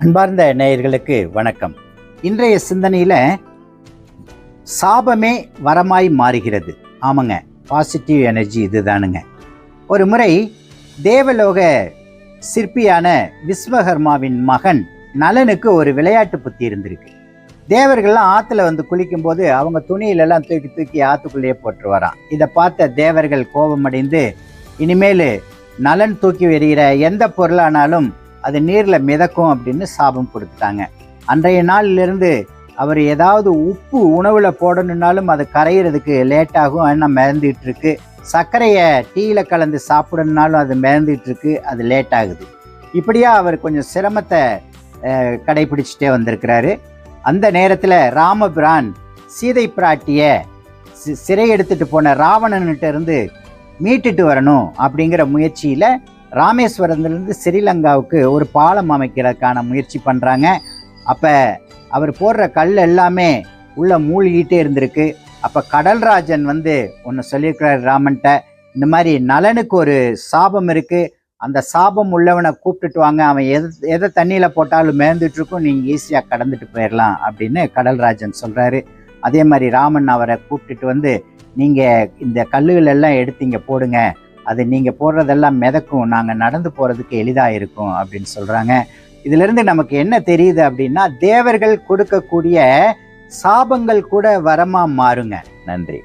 அன்பார்ந்த நேயர்களுக்கு வணக்கம். இன்றைய சிந்தனையில சாபமே வரமாய் மாறுகிறது. ஆமாங்க, பாசிட்டிவ் எனர்ஜி இதுதானுங்க. ஒரு முறை தேவலோக சிற்பியான விஸ்வகர்மாவின் மகன் நலனுக்கு ஒரு விளையாட்டு புத்தி இருந்திருக்கு. தேவர்கள்லாம் ஆற்றுல வந்து குளிக்கும்போது அவங்க துணியிலெல்லாம் தூக்கி தூக்கி ஆற்றுக்குள்ளேயே போட்டுருவாராம். இதை பார்த்த தேவர்கள் கோபமடைந்து, இனிமேல் நலன் தூக்கி எறிகிற எந்த பொருளானாலும் அது நீரில் மிதக்கும் அப்படின்னு சாபம் கொடுத்துட்டாங்க. அன்றைய நாளிலிருந்து அவர் ஏதாவது உப்பு உணவில் போடணுன்னாலும் அது கரையிறதுக்கு லேட்டாகும், ஆனால் மிதந்துட்டு இருக்கு. சர்க்கரையை டீயில் கலந்து சாப்பிடணுன்னாலும் அது மிதந்துட்டு இருக்கு, அது லேட் ஆகுது. இப்படியா அவர் கொஞ்சம் சிரமத்தை கடைபிடிச்சிட்டே வந்திருக்கிறாரு. அந்த நேரத்தில் ராமபிரான் சீதை பிராட்டியை சிறை எடுத்துட்டு போன ராவணன்கிட்ட இருந்து மீட்டுட்டு வரணும் அப்படிங்கிற முயற்சியில் ராமேஸ்வரத்துலேருந்து ஸ்ரீலங்காவுக்கு ஒரு பாலம் அமைக்கிறதுக்கான முயற்சி பண்ணுறாங்க. அப்போ அவர் போடுற கல் எல்லாமே உள்ள மூழ்கிட்டே இருந்திருக்கு. அப்போ கடல்ராஜன் வந்து ஒன்று சொல்லியிருக்கிறார் ராமன்ட்ட, இந்த மாதிரி நலனுக்கு ஒரு சாபம் இருக்குது, அந்த சாபம் உள்ளவனை கூப்பிட்டுட்டு வாங்க, அவன் எதை தண்ணியில் போட்டாலும் மேந்துட்டு இருக்கும், நீங்கள் ஈஸியாக கடந்துட்டு போயிடலாம் அப்படின்னு கடல்ராஜன் சொல்கிறாரு. அதே மாதிரி ராமன் அவரை கூப்பிட்டுட்டு வந்து, நீங்கள் இந்த கல்லுகள் எல்லாம் எடுத்து இங்கே போடுங்க, அது நீங்கள் போடுறதெல்லாம் மிதக்கும், நாங்கள் நடந்து போகிறதுக்கு எளிதாக இருக்கும் அப்படின்னு சொல்கிறாங்க. இதிலிருந்து நமக்கு என்ன தெரியுது அப்படின்னா, தேவர்கள் கொடுக்கக்கூடிய சாபங்கள் கூட வரமாக மாறுங்க. நன்றி.